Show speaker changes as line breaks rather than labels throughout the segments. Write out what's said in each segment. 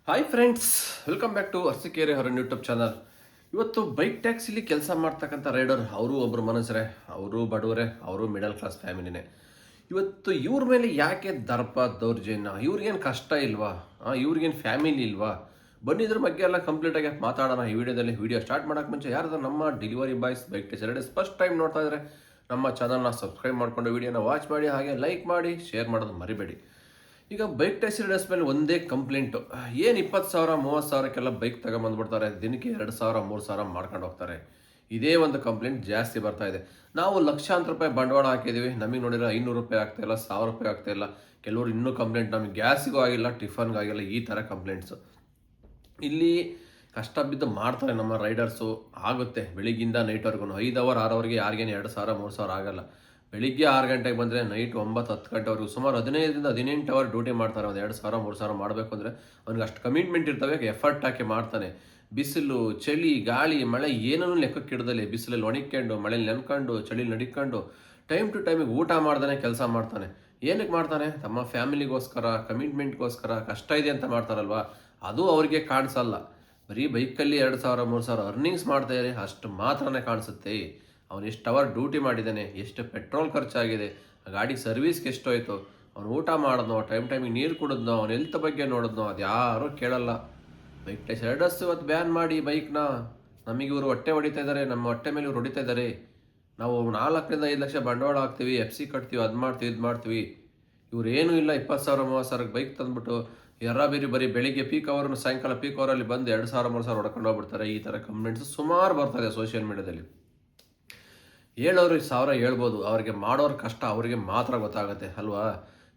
Hi friends, welcome back to Arsikere ಹೊರನ್ YouTube channel. ಇವತ್ತು bike ಟ್ಯಾಕ್ಸಿಲಿ ಕೆಲಸ ಮಾಡ್ತಕ್ಕಂಥ ರೈಡರ್ ಅವರು ಒಬ್ಬರು ಮನುಷ್ಯರೇ, ಅವರು ಬಡವರೇ, ಅವರು ಮಿಡಲ್ ಕ್ಲಾಸ್ ಫ್ಯಾಮಿಲಿನೇ. ಇವತ್ತು ಇವ್ರ ಮೇಲೆ ಯಾಕೆ ದರ್ಪ ದೌರ್ಜನ್ಯ? ಇವ್ರಿಗೇನು ಕಷ್ಟ ಇಲ್ವಾ? ಇವ್ರಿಗೇನು ಫ್ಯಾಮಿಲಿ ಇಲ್ವಾ? ಬನ್ನಿ ಇದ್ರ ಬಗ್ಗೆ ಎಲ್ಲ ಕಂಪ್ಲೀಟಾಗಿ ಮಾತಾಡೋಣ ಈ ವಿಡಿಯೋದಲ್ಲಿ. ವಿಡಿಯೋ ಸ್ಟಾರ್ಟ್ ಮಾಡೋಕ್ಕೆ ಮುಂಚೆ ಯಾರಾದ್ರೂ ನಮ್ಮ delivery boys bike test first time ನೋಡ್ತಾ ಇದ್ರೆ ನಮ್ಮ ಚಾನಲ್ನ ಸಬ್ಸ್ಕ್ರೈಬ್ ಮಾಡಿಕೊಂಡು ವಿಡಿಯೋನ ವಾಚ್ ಮಾಡಿ, ಹಾಗೆ ಲೈಕ್ ಮಾಡಿ, ಶೇರ್ ಮಾಡೋದು ಮರಿಬೇಡಿ. ಈಗ ಬೈಕ್ ಟ್ಯಾಕ್ಸಿ ರೈಡರ್ಸ್ ಮೇಲೆ ಒಂದೇ ಕಂಪ್ಲೇಂಟು, ಏನು 20,000 30,000ಕ್ಕೆಲ್ಲ ಬೈಕ್ ತಗೊಂಬಂದ್ಬಿಡ್ತಾರೆ, ದಿನಕ್ಕೆ 2,000 3,000 ಮಾಡ್ಕೊಂಡು ಹೋಗ್ತಾರೆ. ಇದೇ ಒಂದು ಕಂಪ್ಲೇಂಟ್ ಜಾಸ್ತಿ ಬರ್ತಾ ಇದೆ. ನಾವು ಲಕ್ಷಾಂತರ ರೂಪಾಯಿ ಬಂಡವಾಳ ಹಾಕಿದ್ದೀವಿ, ನಮಗೆ ನೋಡಿದ್ರೆ 500 ರೂಪಾಯಿ ಆಗ್ತಾಯಿಲ್ಲ, 1,000 ರೂಪಾಯಿ ಆಗ್ತಾಯಿಲ್ಲ. ಕೆಲವರು ಇನ್ನೂ ಕಂಪ್ಲೇಂಟ್, ನಮಗೆ ಗ್ಯಾಸಿಗೂ ಆಗಿಲ್ಲ, ಟಿಫನ್ಗೂ ಆಗಿಲ್ಲ, ಈ ಥರ ಕಂಪ್ಲೇಂಟ್ಸು. ಇಲ್ಲಿ ಕಷ್ಟ ಬಿದ್ದು ಮಾಡ್ತಾರೆ ನಮ್ಮ ರೈಡರ್ಸು. ಆಗುತ್ತೆ ಬೆಳಿಗ್ಗಿಂದ ನೈಟ್ವರೆಗೂ 5 ಅವರ್ 6 ಅವರ್ಗೆ ಯಾರಿಗೇನು 2,000 3,000 ಆಗಲ್ಲ. ಬೆಳಿಗ್ಗೆ 6 ಗಂಟೆಗೆ ಬಂದರೆ ನೈಟ್ 9 10 ಗಂಟೆವರೆಗೂ ಸುಮಾರು 15ರಿಂದ 18 ಅವರ್ ಡ್ಯೂಟಿ ಮಾಡ್ತಾರೆ. ಒಂದು 2,000 3,000 ಮಾಡಬೇಕು ಅಂದರೆ ಅವ್ನಿಗೆ ಅಷ್ಟು ಕಮಿಟ್ಮೆಂಟ್ ಇರ್ತವೆ, ಎಫರ್ಟ್ ಹಾಕಿ ಮಾಡ್ತಾನೆ. ಬಿಸಿಲು, ಚಳಿ, ಗಾಳಿ, ಮಳೆ ಏನನ್ನೂ ಲೆಕ್ಕಕ್ಕಿಡ್ದಲ್ಲಿ ಬಿಸಿಲಲ್ಲಿ ಒಣಗ್ಕೊಂಡು, ಮಳೆಯಲ್ಲಿ ನೆನ್ಕೊಂಡು, ಚಳಿಲಿ ನಡಿಕೊಂಡು, ಟೈಮ್ ಟು ಟೈಮಿಗೆ ಊಟ ಮಾಡ್ದೇ ಕೆಲಸ ಮಾಡ್ತಾನೆ. ಏನಕ್ಕೆ ಮಾಡ್ತಾನೆ? ತಮ್ಮ ಫ್ಯಾಮಿಲಿಗೋಸ್ಕರ, ಕಮಿಟ್ಮೆಂಟ್ಗೋಸ್ಕರ. ಕಷ್ಟ ಇದೆ ಅಂತ ಮಾಡ್ತಾರಲ್ವ, ಅದು ಅವ್ರಿಗೆ ಕಾಣಿಸಲ್ಲ. ಬರೀ ಬೈಕಲ್ಲಿ 2,000 3,000 ಅರ್ನಿಂಗ್ಸ್ ಮಾಡ್ತಾಯಿದ್ರೆ ಅಷ್ಟು ಮಾತ್ರನೇ ಕಾಣಿಸುತ್ತೆ. ಅವನು ಎಷ್ಟು ಅವರ್ ಡ್ಯೂಟಿ ಮಾಡಿದ್ದಾನೆ, ಎಷ್ಟು ಪೆಟ್ರೋಲ್ ಖರ್ಚಾಗಿದೆ, ಗಾಡಿ ಸರ್ವೀಸ್ಗೆ ಎಷ್ಟೋಯ್ತು, ಅವನು ಊಟ ಮಾಡಿದ್ನೋ, ಟೈಮಿಗೆ ನೀರು ಕುಡಿದ್ನೋ, ಅವನ ಹೆಲ್ತ್ ಬಗ್ಗೆ ನೋಡಿದ್ನೋ, ಅದು ಯಾರೂ ಕೇಳಲ್ಲ. ಬೈಕ್ ಟೆಸ್ಟ್ ರೈಡರ್ಸ್ ಇವತ್ತು ಬ್ಯಾನ್ ಮಾಡಿ ಬೈಕ್ನ, ನಮಗೆ ಇವರು ಹೊಟ್ಟೆ ಹೊಡಿತಾ ಇದ್ದಾರೆ, ನಮ್ಮ ಹೊಟ್ಟೆ ಮೇಲೆ ಇವ್ರು ಹೊಡಿತಾ ಇದ್ದಾರೆ. ನಾವು 4 5 ಲಕ್ಷ ಬಂಡವಾಳ ಹಾಕ್ತೀವಿ, FC ಕಟ್ತೀವಿ, ಅದು ಮಾಡ್ತೀವಿ ಇದು ಮಾಡ್ತೀವಿ. ಇವ್ರು ಏನೂ ಇಲ್ಲ, 20,000 30,000 ಬೈಕ್ ತಂದುಬಿಟ್ಟು ಬರೀ ಬೆಳಿಗ್ಗೆ ಪೀಕ್ ಅವರ್ನು ಸಾಯಂಕಾಲ ಪೀಕ್ ಅವರಲ್ಲಿ ಬಂದು 2,000 3,000 ಹೊಡ್ಕೊಂಡು ಹೋಗ್ಬಿಡ್ತಾರೆ. ಈ ಥರ ಕಂಪ್ಲೇಂಟ್ಸ್ ಸುಮಾರು ಬರ್ತಾಯಿದೆ ಸೋಷಿಯಲ್ ಮೀಡಿಯಾದಲ್ಲಿ. ಹೇಳೋರಿಗೆ 1,000 ಹೇಳ್ಬೋದು, ಅವ್ರಿಗೆ ಮಾಡೋರ ಕಷ್ಟ ಅವ್ರಿಗೆ ಮಾತ್ರ ಗೊತ್ತಾಗುತ್ತೆ ಅಲ್ವಾ.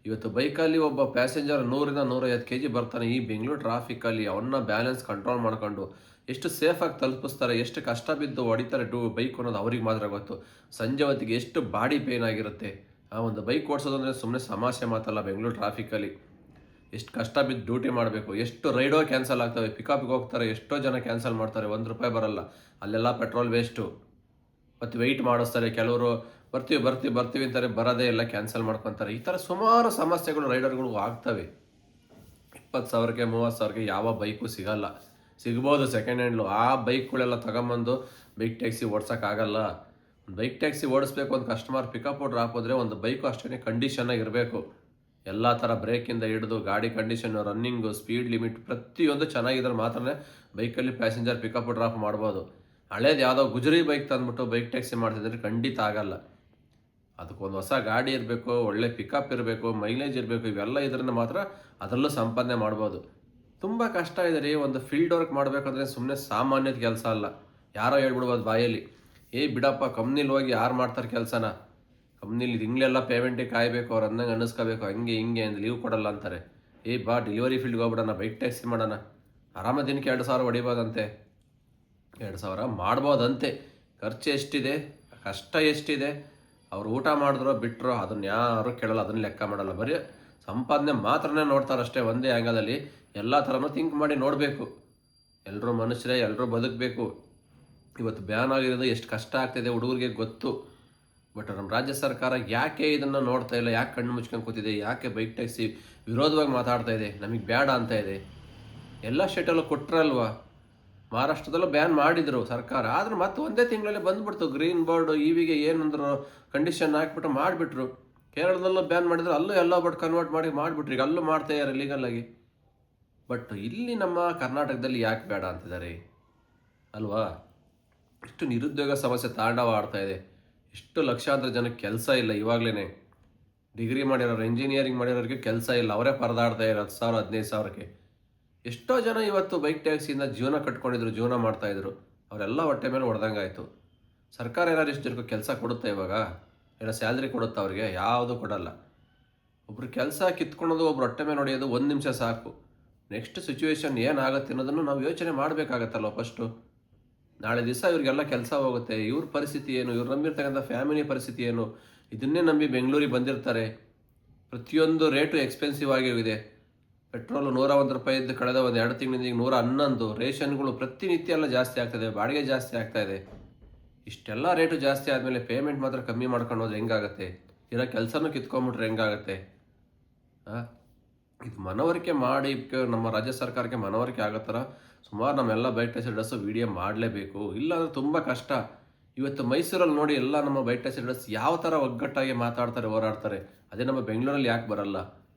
ಇವತ್ತು ಬೈಕಲ್ಲಿ ಒಬ್ಬ ಪ್ಯಾಸೆಂಜರ್ 100ರಿಂದ 150 kg ಬರ್ತಾನೆ. ಈ ಬೆಂಗಳೂರು ಟ್ರಾಫಿಕಲ್ಲಿ ಅವನ್ನ ಬ್ಯಾಲೆನ್ಸ್ ಕಂಟ್ರೋಲ್ ಮಾಡ್ಕೊಂಡು ಎಷ್ಟು ಸೇಫಾಗಿ ತಲುಪಿಸ್ತಾರೆ, ಎಷ್ಟು ಕಷ್ಟ ಬಿದ್ದು ಹೊಡಿತಾರೆ ಬೈಕ್ ಅನ್ನೋದು ಅವ್ರಿಗೆ ಮಾತ್ರ ಗೊತ್ತು. ಸಂಜೆ ಹೊತ್ತಿಗೆ ಎಷ್ಟು ಬಾಡಿ ಪೇನ್ ಆಗಿರುತ್ತೆ. ಒಂದು ಬೈಕ್ ಓಡಿಸೋದಂದರೆ ಸುಮ್ಮನೆ ಸಮಸ್ಯೆ ಮಾತಲ್ಲ. ಬೆಂಗಳೂರು ಟ್ರಾಫಿಕಲ್ಲಿ ಎಷ್ಟು ಕಷ್ಟ ಬಿದ್ದು ಡ್ಯೂಟಿ ಮಾಡಬೇಕು, ಎಷ್ಟು ರೈಡೋ ಕ್ಯಾನ್ಸಲ್ ಆಗ್ತವೆ. ಪಿಕಪ್ಗೆ ಹೋಗ್ತಾರೆ, ಎಷ್ಟೋ ಜನ ಕ್ಯಾನ್ಸಲ್ ಮಾಡ್ತಾರೆ, 1 ರೂಪಾಯಿ ಬರಲ್ಲ, ಅಲ್ಲೆಲ್ಲ ಪೆಟ್ರೋಲ್ ವೇಸ್ಟು. ಮತ್ತು ವೆಯ್ಟ್ ಮಾಡಿಸ್ತಾರೆ, ಕೆಲವರು ಬರ್ತೀವಿ ಅಂತಾರೆ, ಬರೋದೇ ಎಲ್ಲ ಕ್ಯಾನ್ಸಲ್ ಮಾಡ್ಕೊತಾರೆ. ಈ ಥರ ಸುಮಾರು ಸಮಸ್ಯೆಗಳು ರೈಡರ್ಗಳು ಆಗ್ತವೆ. 20,000ಕ್ಕೆ 30,000ಕ್ಕೆ ಯಾವ ಬೈಕು ಸಿಗಲ್ಲ. ಸಿಗ್ಬೋದು ಸೆಕೆಂಡ್ ಹ್ಯಾಂಡ್ಲು. ಆ ಬೈಕ್ಗಳೆಲ್ಲ ತಗೊಂಬಂದು ಬೈಕ್ ಟ್ಯಾಕ್ಸಿ ಓಡ್ಸೋಕ್ಕಾಗಲ್ಲ. ಒಂದು ಬೈಕ್ ಟ್ಯಾಕ್ಸಿ ಓಡಿಸ್ಬೇಕು, ಒಂದು ಕಸ್ಟಮರ್ ಪಿಕಪ್ ಡ್ರಾಪ್ ಹೋದರೆ ಒಂದು ಬೈಕು ಅಷ್ಟೇ ಕಂಡೀಷನ್ನಾಗಿ ಇರಬೇಕು. ಎಲ್ಲ ಥರ ಬ್ರೇಕಿಂದ ಹಿಡಿದು ಗಾಡಿ ಕಂಡೀಷನ್ನು, ರನ್ನಿಂಗು, ಸ್ಪೀಡ್ ಲಿಮಿಟ್ ಪ್ರತಿಯೊಂದು ಚೆನ್ನಾಗಿದ್ರೆ ಮಾತ್ರ ಬೈಕಲ್ಲಿ ಪ್ಯಾಸೆಂಜರ್ ಪಿಕಪ್ ಡ್ರಾಪ್ ಮಾಡ್ಬೋದು. ಹಳೇದು ಯಾವುದೋ ಗುಜರಿ ಬೈಕ್ ತಂದ್ಬಿಟ್ಟು ಬೈಕ್ ಟ್ಯಾಕ್ಸಿ ಮಾಡ್ತಿದ್ರೆ ಖಂಡಿತ ಆಗಲ್ಲ. ಅದಕ್ಕೊಂದು ಹೊಸ ಗಾಡಿ ಇರಬೇಕು, ಒಳ್ಳೆ ಪಿಕಪ್ ಇರಬೇಕು, ಮೈಲೇಜ್ ಇರಬೇಕು. ಇವೆಲ್ಲ ಇದರಿಂದ ಮಾತ್ರ ಅದರಲ್ಲೂ ಸಂಪಾದನೆ ಮಾಡ್ಬೋದು. ತುಂಬ ಕಷ್ಟ ಇದೆ ರೀ. ಒಂದು ಫೀಲ್ಡ್ ವರ್ಕ್ ಮಾಡಬೇಕಂದ್ರೆ ಸುಮ್ಮನೆ ಸಾಮಾನ್ಯದ ಕೆಲಸ ಅಲ್ಲ. ಯಾರೋ ಹೇಳ್ಬಿಡ್ಬೋದು ಬಾಯಲ್ಲಿ, ಬಿಡಪ್ಪ ಕಂಪ್ನಿಲಿ ಹೋಗಿ ಯಾರು ಮಾಡ್ತಾರೆ ಕೆಲಸನ, ಕಂಪ್ನಿಲಿ ತಿಂಗಳೆಲ್ಲ ಪೇಮೆಂಟಿಗೆ ಕಾಯಬೇಕು, ಅವ್ರು ಅಂದಂಗೆ ಅನ್ನಿಸ್ಕೋಬೇಕು, ಹಂಗೆ ಹಿಂಗೆ ಅಂತ ಲೀವ್ ಕೊಡಲ್ಲ ಅಂತಾರೆ. ಬಾ ಡೆಲಿವರಿ ಫೀಲ್ಡ್ಗೆ ಹೋಗ್ಬಿಡೋಣ, ಬೈಕ್ ಟ್ಯಾಕ್ಸಿ ಮಾಡೋಣ, ಆರಾಮ ದಿನಕ್ಕೆ 2,000 ಹೊಡಿಬೋದಂತೆ. 2,000 ಮಾಡ್ಬೋದಂತೆ. ಖರ್ಚು ಎಷ್ಟಿದೆ, ಕಷ್ಟ ಎಷ್ಟಿದೆ, ಅವ್ರು ಊಟ ಮಾಡಿದ್ರೋ ಬಿಟ್ಟರೋ ಅದನ್ನು ಯಾರೂ ಕೇಳಲ್ಲ, ಅದನ್ನು ಲೆಕ್ಕ ಮಾಡಲ್ಲ. ಬರೀ ಸಂಪಾದನೆ ಮಾತ್ರನೇ ನೋಡ್ತಾರಷ್ಟೇ ಒಂದೇ ಆ್ಯಂಗಲಲ್ಲಿ. ಎಲ್ಲ ಥರನೂ ಥಿಂಕ್ ಮಾಡಿ ನೋಡಬೇಕು. ಎಲ್ಲರೂ ಮನುಷ್ಯರೇ, ಎಲ್ಲರೂ ಬದುಕಬೇಕು. ಇವತ್ತು ಬ್ಯಾನ್ ಆಗಿರೋದು ಎಷ್ಟು ಕಷ್ಟ ಆಗ್ತಿದೆ ಹುಡುಗರಿಗೆ ಗೊತ್ತು. ಬಟ್ ನಮ್ಮ ರಾಜ್ಯ ಸರ್ಕಾರ ಯಾಕೆ ಇದನ್ನು ನೋಡ್ತಾ ಇಲ್ಲ, ಯಾಕೆ ಕಣ್ಣು ಮುಚ್ಕೊಂಡು ಕೂತಿದೆ, ಯಾಕೆ ಬೈಕ್ ಟ್ಯಾಕ್ಸಿ ವಿರೋಧವಾಗಿ ಮಾತಾಡ್ತಾ ಇದೆ, ನಮಗೆ ಬೇಡ ಅಂತ ಇದೆ. ಎಲ್ಲ ಸ್ಟೇಟಲ್ಲೂ ಕೊಟ್ಟರಲ್ವಾ. ಮಹಾರಾಷ್ಟ್ರದಲ್ಲೂ ಬ್ಯಾನ್ ಮಾಡಿದರು ಸರ್ಕಾರ, ಆದರೆ ಮತ್ತೆ ಒಂದೇ ತಿಂಗಳಲ್ಲಿ ಬಂದುಬಿಡ್ತು ಗ್ರೀನ್ ಬೋರ್ಡು. ಇವಿಗೆ ಏನಂದ್ರು ಕಂಡೀಷನ್ ಹಾಕ್ಬಿಟ್ಟು ಮಾಡಿಬಿಟ್ರು. ಕೇರಳದಲ್ಲೂ ಬ್ಯಾನ್ ಮಾಡಿದ್ರು, ಅಲ್ಲೂ ಎಲ್ಲ ಬೋರ್ಡ್ ಕನ್ವರ್ಟ್ ಮಾಡಿಬಿಟ್ರು. ಈಗ ಅಲ್ಲೂ ಮಾಡ್ತಾಯಿದ್ದಾರೆ ಲೀಗಲಾಗಿ. ಬಟ್ ಇಲ್ಲಿ ನಮ್ಮ ಕರ್ನಾಟಕದಲ್ಲಿ ಯಾಕೆ ಬೇಡ ಅಂತಿದ್ದಾರೆ ಅಲ್ವಾ. ಇಷ್ಟು ನಿರುದ್ಯೋಗ ಸಮಸ್ಯೆ ತಾಂಡವ ಆಡ್ತಾ ಇದೆ. ಎಷ್ಟು ಲಕ್ಷಾಂತರ ಜನಕ್ಕೆ ಕೆಲಸ ಇಲ್ಲ. ಇವಾಗಲೇ ಡಿಗ್ರಿ ಮಾಡಿರೋರು, ಇಂಜಿನಿಯರಿಂಗ್ ಮಾಡಿರೋರಿಗೆ ಕೆಲಸ ಇಲ್ಲ. ಅವರೇ ಪರದಾಡ್ತಾ ಇರೋ 10,000 15,000ಕ್ಕೆ. ಎಷ್ಟೋ ಜನ ಇವತ್ತು ಬೈಕ್ ಟ್ಯಾಕ್ಸಿಯಿಂದ ಜೀವನ ಕಟ್ಕೊಂಡಿದ್ರು, ಜೀವನ ಮಾಡ್ತಾಯಿದ್ರು. ಅವರೆಲ್ಲ ಹೊಟ್ಟೆ ಮೇಲೆ ಹೊಡೆದಂಗಾಯಿತು. ಸರ್ಕಾರ ಏನಾದ್ರು ಇಷ್ಟು ಜನಕ್ಕೆ ಕೆಲಸ ಕೊಡುತ್ತೆ ಇವಾಗ? ಏನೋ ಸ್ಯಾಲ್ರಿ ಕೊಡುತ್ತಾ ಅವ್ರಿಗೆ? ಯಾವುದೂ ಕೊಡಲ್ಲ. ಒಬ್ರು ಕೆಲಸ ಕಿತ್ಕೊಳೋದು, ಒಬ್ರು ಹೊಟ್ಟೆ ಮೇಲೆ ಹೊಡೆಯೋದು 1 ನಿಮಿಷ ಸಾಕು. ನೆಕ್ಸ್ಟ್ ಸಿಚುವೇಶನ್ ಏನಾಗುತ್ತೆ ಅನ್ನೋದನ್ನು ನಾವು ಯೋಚನೆ ಮಾಡಬೇಕಾಗತ್ತಲ್ವ ಫಸ್ಟು. ನಾಳೆ ದಿವಸ ಇವ್ರಿಗೆಲ್ಲ ಕೆಲಸ ಹೋಗುತ್ತೆ, ಇವ್ರ ಪರಿಸ್ಥಿತಿ ಏನು, ಇವ್ರು ನಂಬಿರ್ತಕ್ಕಂಥ ಫ್ಯಾಮಿಲಿ ಪರಿಸ್ಥಿತಿ ಏನು? ಇದನ್ನೇ ನಂಬಿ ಬೆಂಗಳೂರಿಗೆ ಬಂದಿರ್ತಾರೆ. ಪ್ರತಿಯೊಂದು ರೇಟು ಎಕ್ಸ್ಪೆನ್ಸಿವ್ ಆಗಿದೆ. ಪೆಟ್ರೋಲು 101 ರೂಪಾಯಿ ಇದ್ದು ಕಳೆದ ಒಂದು 2 ತಿಂಗಳಿಂದ ಈಗ 111. ರೇಷನ್ಗಳು ಪ್ರತಿನಿತ್ಯ ಎಲ್ಲ ಜಾಸ್ತಿ ಆಗ್ತಾಯಿದೆ, ಬಾಡಿಗೆ ಜಾಸ್ತಿ ಆಗ್ತಾಯಿದೆ. ಇಷ್ಟೆಲ್ಲ ರೇಟು ಜಾಸ್ತಿ ಆದಮೇಲೆ ಪೇಮೆಂಟ್ ಮಾತ್ರ ಕಮ್ಮಿ ಮಾಡ್ಕೊಂಡು ಹೋದ್ರೆ ಹೆಂಗಾಗುತ್ತೆ? ಇರೋ ಕೆಲಸನೂ ಕಿತ್ಕೊಂಡ್ಬಿಟ್ರೆ ಹೆಂಗಾಗುತ್ತೆ? ಇದು ಮನವರಿಕೆ ಮಾಡಿ ನಮ್ಮ ರಾಜ್ಯ ಸರ್ಕಾರಕ್ಕೆ ಮನವರಿಕೆ ಆಗೋ ಥರ ಸುಮಾರು ನಮ್ಮೆಲ್ಲ ಬೈಕ್ ಟ್ಯಾಕ್ಸಿ ರೈಡರ್ಸು ವಿಡಿಯೋ ಮಾಡಲೇಬೇಕು. ಇಲ್ಲಾಂದರೆ ತುಂಬ ಕಷ್ಟ. ಇವತ್ತು ಮೈಸೂರಲ್ಲಿ ನೋಡಿ ಎಲ್ಲ ನಮ್ಮ ಬೈಕ್ ಟ್ಯಾಕ್ಸಿ ರೈಡರ್ಸ್ ಯಾವ ಥರ ಒಗ್ಗಟ್ಟಾಗಿ ಮಾತಾಡ್ತಾರೆ, ಹೋರಾಡ್ತಾರೆ. ಅದೇ ನಮ್ಮ ಬೆಂಗಳೂರಲ್ಲಿ ಯಾಕೆ ಬರಲ್ಲ?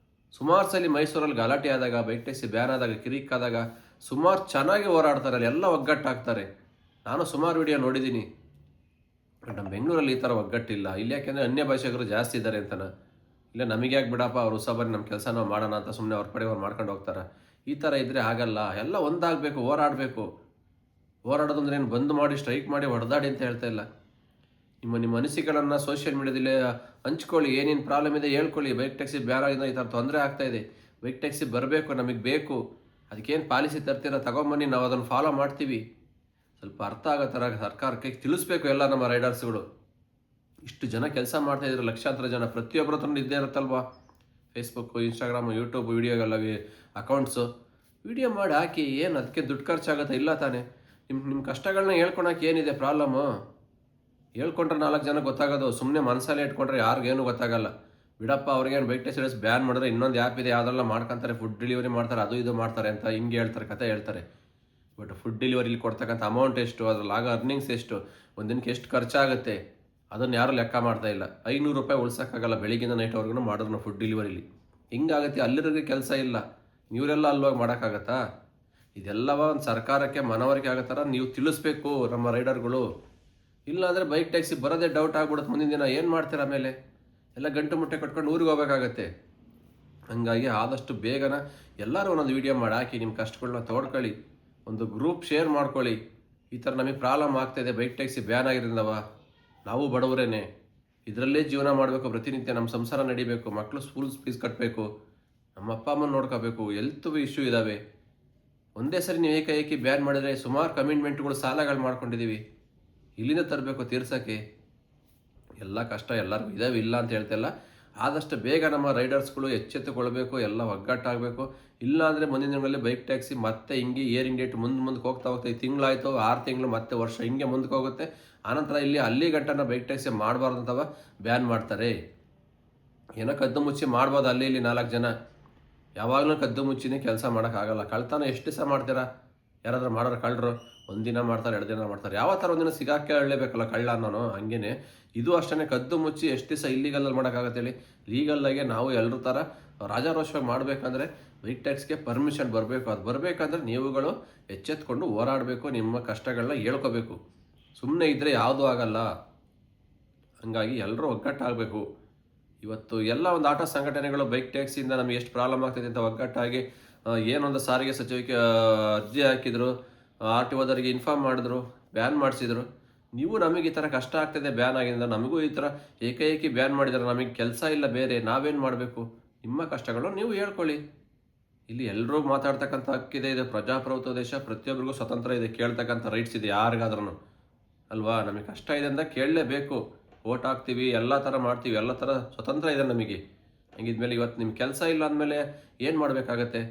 ಸುಮಾರು ಸಲ ಮೈಸೂರಲ್ಲಿ ಗಲಾಟೆ ಆದಾಗ, ಬೈಕ್ ಟ್ಯಾಕ್ಸಿ ಬ್ಯಾನ್ ಆದಾಗ, ಕಿರಿಕಾದಾಗ ಸುಮಾರು ಚೆನ್ನಾಗಿ ಹೋರಾಡ್ತಾರೆ, ಅಲ್ಲಿ ಎಲ್ಲ ಒಗ್ಗಟ್ಟಾಗ್ತಾರೆ. ನಾನು ಸುಮಾರು ವಿಡಿಯೋ ನೋಡಿದ್ದೀನಿ. ನಮ್ಮ ಬೆಂಗಳೂರಲ್ಲಿ ಈ ಥರ ಒಗ್ಗಟ್ಟಿಲ್ಲ. ಇಲ್ಲಿ ಯಾಕೆಂದರೆ ಅನ್ಯ ಭಾಷಿಗರು ಜಾಸ್ತಿ ಇದ್ದಾರೆ ಅಂತನ. ಇಲ್ಲ ನಮಗೆ ಯಾಕೆ ಬಿಡಪ್ಪ, ಅವ್ರು ಬನ್ನಿ ನಮ್ಮ ಕೆಲಸ ನಾವು ಮಾಡೋಣ ಅಂತ ಸುಮ್ಮನೆ ಅವ್ರ ಪಡೆ ಅವ್ರು ಮಾಡ್ಕೊಂಡು ಹೋಗ್ತಾರೆ. ಈ ಥರ ಇದ್ದರೆ ಆಗಲ್ಲ. ಎಲ್ಲ ಒಂದಾಗಬೇಕು, ಹೋರಾಡಬೇಕು. ಹೋರಾಡೋದಂದ್ರೆ ಏನು ಬಂದ್ ಮಾಡಿ ಸ್ಟ್ರೈಕ್ ಮಾಡಿ ಹೊಡೆದಾಡಿ ಅಂತ ಹೇಳ್ತಾ ಇಲ್ಲ. ನಿಮ್ಮ ಅನಿಸಿಕೆಗಳನ್ನು ಸೋಷಿಯಲ್ ಮೀಡಿಯಾದಲ್ಲಿ ಹಂಚ್ಕೊಳ್ಳಿ. ಏನೇನು ಪ್ರಾಬ್ಲಮ್ ಇದೆ ಹೇಳ್ಕೊಳ್ಳಿ. ಬೈಕ್ ಟ್ಯಾಕ್ಸಿ ಬ್ಯಾನ್ ಆಗಿಂದ ಈ ಥರ ತೊಂದರೆ ಆಗ್ತಾಯಿದೆ, ಬೈಕ್ ಟ್ಯಾಕ್ಸಿ ಬರಬೇಕು, ನಮಗೆ ಬೇಕು, ಅದಕ್ಕೇನು ಪಾಲಿಸಿ ತರ್ತೀರ ತಗೊಂಬನ್ನಿ, ನಾವು ಅದನ್ನು ಫಾಲೋ ಮಾಡ್ತೀವಿ. ಸ್ವಲ್ಪ ಅರ್ಥ ಆಗೋ ಥರ ಸರ್ಕಾರಕ್ಕೆ ತಿಳಿಸ್ಬೇಕು ಎಲ್ಲ ನಮ್ಮ ರೈಡರ್ಸ್ಗಳು. ಇಷ್ಟು ಜನ ಕೆಲಸ ಮಾಡ್ತಾಯಿದ್ರು, ಲಕ್ಷಾಂತರ ಜನ, ಪ್ರತಿಯೊಬ್ಬರ ಹತ್ರ ಇದ್ದೇ ಇರುತ್ತಲ್ವಾ ಫೇಸ್ಬುಕ್ಕು, ಇನ್ಸ್ಟಾಗ್ರಾಮು, ಯೂಟ್ಯೂಬ್ ವೀಡಿಯೋಗೆಲ್ಲ ಅಕೌಂಟ್ಸು. ವೀಡಿಯೋ ಮಾಡಿ ಹಾಕಿ, ಏನು ಅದಕ್ಕೆ ದುಡ್ಡು ಖರ್ಚಾಗುತ್ತೆ? ಇಲ್ಲ ತಾನೇ. ನಿಮ್ಮ ಕಷ್ಟಗಳನ್ನ ಹೇಳ್ಕೊಳಕ್ಕೆ ಏನಿದೆ ಪ್ರಾಬ್ಲಮ್ಮು? ಹೇಳ್ಕೊಂಡ್ರೆ 4 ಜನ ಗೊತ್ತಾಗೋದು. ಸುಮ್ಮನೆ ಮನಸ್ಸಲ್ಲೇ ಇಟ್ಕೊಂಡ್ರೆ ಯಾರಿಗೇನು ಗೊತ್ತಾಗಲ್ಲ. ಬಿಡಪ್ಪ, ಅವ್ರಿಗೇನು ಬೈಕ್ ಟ್ಯಾಕ್ಸಿ ಬ್ಯಾನ್ ಮಾಡಿದ್ರೆ ಇನ್ನೊಂದು ಆ್ಯಪ್ ಇದೆ, ಯಾವುದೆಲ್ಲ ಮಾಡ್ಕೊತಾರೆ, ಫುಡ್ ಡೆಲಿವರಿ ಮಾಡ್ತಾರೆ, ಅದು ಇದು ಮಾಡ್ತಾರೆ ಅಂತ ಹಿಂಗೆ ಹೇಳ್ತಾರೆ, ಕತೆ ಹೇಳ್ತಾರೆ. ಬಟ್ ಫುಡ್ ಡೆಲಿವರಿಲಿ ಕೊಡ್ತಕ್ಕಂಥ ಅಮೌಂಟ್ ಎಷ್ಟು, ಅದ್ರಲ್ಲಿ ಆಗೋ ಅರ್ನಿಂಗ್ಸ್ ಎಷ್ಟು, ಒಂದಿನಕ್ಕೆ ಎಷ್ಟು ಖರ್ಚಾಗುತ್ತೆ, ಅದನ್ನು ಯಾರೂ ಲೆಕ್ಕ ಮಾಡ್ತಾ ಇಲ್ಲ. 500 ರೂಪಾಯಿ ಉಳ್ಸೋಕ್ಕಾಗಲ್ಲ ಬೆಳಿಗ್ಗಿಂದ ನೈಟ್ವರೆಗೂ ಮಾಡಿದ್ರು ಫುಡ್ ಡೆಲಿವರಿಲಿ. ಹಿಂಗಾಗುತ್ತೆ. ಅಲ್ಲಿರೋರಿಗೆ ಕೆಲಸ ಇಲ್ಲ, ಇವರೆಲ್ಲ ಅಲ್ವಾಗಿ ಮಾಡೋಕ್ಕಾಗತ್ತಾ? ಇದೆಲ್ಲವ ಒಂದು ಸರ್ಕಾರಕ್ಕೆ ಮನವರಿಕೆ ಆಗೋ ಥರ ನೀವು ತಿಳಿಸ್ಬೇಕು ನಮ್ಮ ರೈಡರ್ಗಳು. ಇಲ್ಲಾಂದರೆ ಬೈಕ್ ಟ್ಯಾಕ್ಸಿ ಬರೋದೇ ಡೌಟ್ ಆಗ್ಬಿಡುತ್ತೆ. ಮುಂದಿನ ದಿನ ಏನು ಮಾಡ್ತೀರ? ಆಮೇಲೆ ಎಲ್ಲ ಗಂಟು ಮುಟ್ಟೆ ಕಟ್ಕೊಂಡು ಊರಿಗೆ ಹೋಗ್ಬೇಕಾಗತ್ತೆ. ಹಾಗಾಗಿ ಆದಷ್ಟು ಬೇಗನ ಎಲ್ಲರೂ ಒಂದೊಂದು ವೀಡಿಯೋ ಮಾಡಿ ಹಾಕಿ, ನಿಮ್ಮ ಕಷ್ಟಗಳನ್ನ ತೋಡ್ಕೊಳ್ಳಿ, ಒಂದು ಗ್ರೂಪ್ ಶೇರ್ ಮಾಡ್ಕೊಳ್ಳಿ. ಈ ಥರ ನಮಗೆ ಪ್ರಾಬ್ಲಮ್ ಆಗ್ತಾಯಿದೆ, ಬೈಕ್ ಟ್ಯಾಕ್ಸಿ ಬ್ಯಾನ್ ಆಗಿರೋದವ, ನಾವು ಬಡವರೇನೆ, ಇದರಲ್ಲೇ ಜೀವನ ಮಾಡಬೇಕು, ಪ್ರತಿನಿತ್ಯ ನಮ್ಮ ಸಂಸಾರ ನಡಿಬೇಕು, ಮಕ್ಕಳು ಸ್ಕೂಲ್ ಫೀಸ್ ಕಟ್ಟಬೇಕು, ನಮ್ಮ ಅಪ್ಪ ಅಮ್ಮನ ನೋಡ್ಕೋಬೇಕು, ಹೆಲ್ತ್ ಇಶ್ಯೂ ಇದ್ದಾವೆ. ಒಂದೇ ಸರಿ ನೀವು ಏಕಾಏಕಿ ಬ್ಯಾನ್ ಮಾಡಿದರೆ ಸುಮಾರು ಕಮಿಟ್ಮೆಂಟ್ಗಳು, ಸಾಲಗಳು ಮಾಡ್ಕೊಂಡಿದ್ದೀವಿ, ಇಲ್ಲಿಂದ ತರಬೇಕು ತೀರ್ಸೋಕ್ಕೆ. ಎಲ್ಲ ಕಷ್ಟ ಎಲ್ಲರಿಗೂ ಇದಾವೆ, ಇಲ್ಲ ಅಂತ ಹೇಳ್ತಾಯಿಲ್ಲ. ಆದಷ್ಟು ಬೇಗ ನಮ್ಮ ರೈಡರ್ಸ್ಗಳು ಎಚ್ಚೆತ್ತುಕೊಳ್ಬೇಕು, ಎಲ್ಲ ಒಗ್ಗಟ್ಟಾಗಬೇಕು. ಇಲ್ಲಾಂದರೆ ಮುಂದಿನ ದಿನಗಳಲ್ಲಿ ಬೈಕ್ ಟ್ಯಾಕ್ಸಿ ಮತ್ತೆ ಹಿಂಗೆ ಏರಿಂಗ್ ಡೇಟ್ ಮುಂದಕ್ಕೆ ಹೋಗ್ತಾ ಈ ತಿಂಗಳಾಯಿತು, 6 ತಿಂಗಳು, ಮತ್ತೆ ವರ್ಷ ಹಿಂಗೆ ಮುಂದಕ್ಕೆ ಹೋಗುತ್ತೆ. ಆನಂತರ ಅಲ್ಲಿ ಗಂಟನ ಬೈಕ್ ಟ್ಯಾಕ್ಸಿ ಮಾಡಬಾರ್ದು ಅಂತವ ಬ್ಯಾನ್ ಮಾಡ್ತಾರೆ. ಏನೋ ಕದ್ದು ಮುಚ್ಚಿ ಮಾಡ್ಬೋದು ಅಲ್ಲಿ ಇಲ್ಲಿ 4 ಜನ, ಯಾವಾಗಲೂ ಕದ್ದು ಮುಚ್ಚಿನೇ ಕೆಲಸ ಮಾಡೋಕ್ಕಾಗಲ್ಲ. ಕಳ್ತನ ಎಷ್ಟು ದಿವಸ ಮಾಡ್ತೀರಾ? ಯಾರಾದ್ರೂ ಮಾಡೋರು ಕಳ್ಳರು ಒಂದಿನ ಮಾಡ್ತಾರೆ, 2 ದಿನ ಮಾಡ್ತಾರೆ. ಯಾವ ಥರ ಒಂದಿನ ಸಿಗಾಕೆ ಹೇಳಲೇಬೇಕಲ್ಲ ಕಳ್ಳ ಅನ್ನೋನು. ಹಂಗೇನೆ ಇದು ಅಷ್ಟೇ, ಕದ್ದು ಮುಚ್ಚಿ ಎಷ್ಟು ದಿವಸ ಇಲ್ಲಿಗಲ್ಲಲ್ಲಿ ಮಾಡೋಕ್ಕಾಗತ್ತೆ ಹೇಳಿ? ಲೀಗಲ್ಲಾಗೆ ನಾವು ಎಲ್ಲರ ಥರ ರಾಜಾರೋಷವಾಗಿ ಮಾಡಬೇಕಂದ್ರೆ ಬೈಕ್ ಟ್ಯಾಕ್ಸ್ಗೆ ಪರ್ಮಿಷನ್ ಬರಬೇಕು. ಅದು ಬರಬೇಕಂದ್ರೆ ನೀವುಗಳು ಎಚ್ಚೆತ್ಕೊಂಡು ಹೋರಾಡಬೇಕು, ನಿಮ್ಮ ಕಷ್ಟಗಳನ್ನ ಹೇಳ್ಕೋಬೇಕು. ಸುಮ್ಮನೆ ಇದ್ದರೆ ಯಾವುದೂ ಆಗಲ್ಲ. ಹಾಗಾಗಿ ಎಲ್ಲರೂ ಒಗ್ಗಟ್ಟಾಗಬೇಕು. ಇವತ್ತು ಎಲ್ಲ ಒಂದು ಆಟೋ ಸಂಘಟನೆಗಳು ಬೈಕ್ ಟ್ಯಾಕ್ಸಿಯಿಂದ ನಮಗೆ ಎಷ್ಟು ಪ್ರಾಬ್ಲಮ್ ಆಗ್ತಿದೆ ಅಂತ ಒಗ್ಗಟ್ಟಾಗಿ ಏನೊಂದು ಸಾರಿಗೆ ಸಚಿವಕ್ಕೆ ಅರ್ಜಿ ಹಾಕಿದ್ರು, RTOದವರಿಗೆ ಇನ್ಫಾರ್ಮ್ ಮಾಡಿದ್ರು, ಬ್ಯಾನ್ ಮಾಡಿಸಿದ್ರು. ನೀವು ನಮಗೆ ಈ ಥರ ಕಷ್ಟ ಆಗ್ತಿದೆ ಬ್ಯಾನ್ ಆಗಿಂದ, ನಮಗೂ ಈ ಥರ ಏಕಾಏಕಿ ಬ್ಯಾನ್ ಮಾಡಿದ್ದಾರೆ, ನಮಗೆ ಕೆಲಸ ಇಲ್ಲ ಬೇರೆ, ನಾವೇನು ಮಾಡಬೇಕು? ನಿಮ್ಮ ಕಷ್ಟಗಳು ನೀವು ಹೇಳ್ಕೊಳ್ಳಿ. ಇಲ್ಲಿ ಎಲ್ಲರೂ ಮಾತಾಡ್ತಕ್ಕಂಥ ಹಕ್ಕಿದೆ. ಇದು ಪ್ರಜಾಪ್ರಭುತ್ವ ದೇಶ, ಪ್ರತಿಯೊಬ್ಬರಿಗೂ ಸ್ವತಂತ್ರ ಇದೆ, ಕೇಳ್ತಕ್ಕಂಥ ರೈಟ್ಸ್ ಇದೆ ಯಾರಿಗಾದ್ರೂ ಅಲ್ವಾ? ನಮಗೆ ಕಷ್ಟ ಇದೆ ಅಂತ ಕೇಳಲೇಬೇಕು. ಓಟ್ ಹಾಕ್ತೀವಿ, ಎಲ್ಲ ಥರ ಮಾಡ್ತೀವಿ, ಎಲ್ಲ ಥರ ಸ್ವತಂತ್ರ ಇದೆ ನಮಗೆ. ಹಂಗಿದ್ಮೇಲೆ ಇವತ್ತು ನಿಮ್ಮ ಕೆಲಸ ಇಲ್ಲ ಅಂದಮೇಲೆ ಏನು ಮಾಡಬೇಕಾಗತ್ತೆ?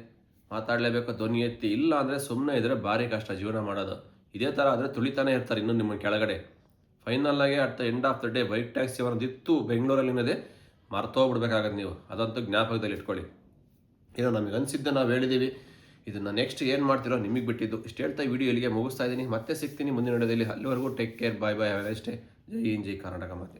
ಮಾತಾಡಲೇಬೇಕು, ಧ್ವನಿ ಎತ್ತಿ. ಇಲ್ಲ ಅಂದರೆ ಸುಮ್ಮನೆ ಇದ್ದರೆ ಭಾರಿ ಕಷ್ಟ ಜೀವನ ಮಾಡೋದು. ಇದೇ ಥರ ಆದರೆ ತುಳಿತಾನೇ ಇರ್ತಾರೆ ಇನ್ನೂ ನಿಮ್ಮ ಕೆಳಗಡೆ. ಫೈನಲ್ಲಾಗಿ at the end of the day bike taxi ಅನ್ನೋದಿತ್ತು ಬೆಂಗಳೂರಲ್ಲಿನದೇ ಮರ್ತೋಗ್ಬಿಡ್ಬೇಕಾಗತ್ತೆ ನೀವು. ಅದಂತೂ ಜ್ಞಾಪಕದಲ್ಲಿ ಇಟ್ಕೊಳ್ಳಿ. ಏನೋ ನಮಗೆ ಅನಿಸಿದ್ದು ನಾವು ಹೇಳಿದ್ದೀವಿ. ಇದನ್ನು ನೆಕ್ಸ್ಟ್ ಏನು ಮಾಡ್ತಿರೋ ನಿಮಗೆ ಬಿಟ್ಟಿದ್ದು. ಇಷ್ಟು ಹೇಳ್ತಾ ವಿಡಿಯೋ ಇಲ್ಲಿಗೆ ಮುಗಿಸ್ತಾ ಇದ್ದೀನಿ. ಮತ್ತೆ ಸಿಗ್ತೀನಿ ಮುಂದಿನ ವಿಡಿಯೋದಲ್ಲಿ. ಅಲ್ಲಿವರೆಗೂ ಟೇಕ್ ಕೇರ್, ಬಾಯ್ ಬಾಯ್, ಅಷ್ಟೇ. ಜೈ ಹಿಂದ್, ಜೈ ಕರ್ನಾಟಕ ಮಾತೆ.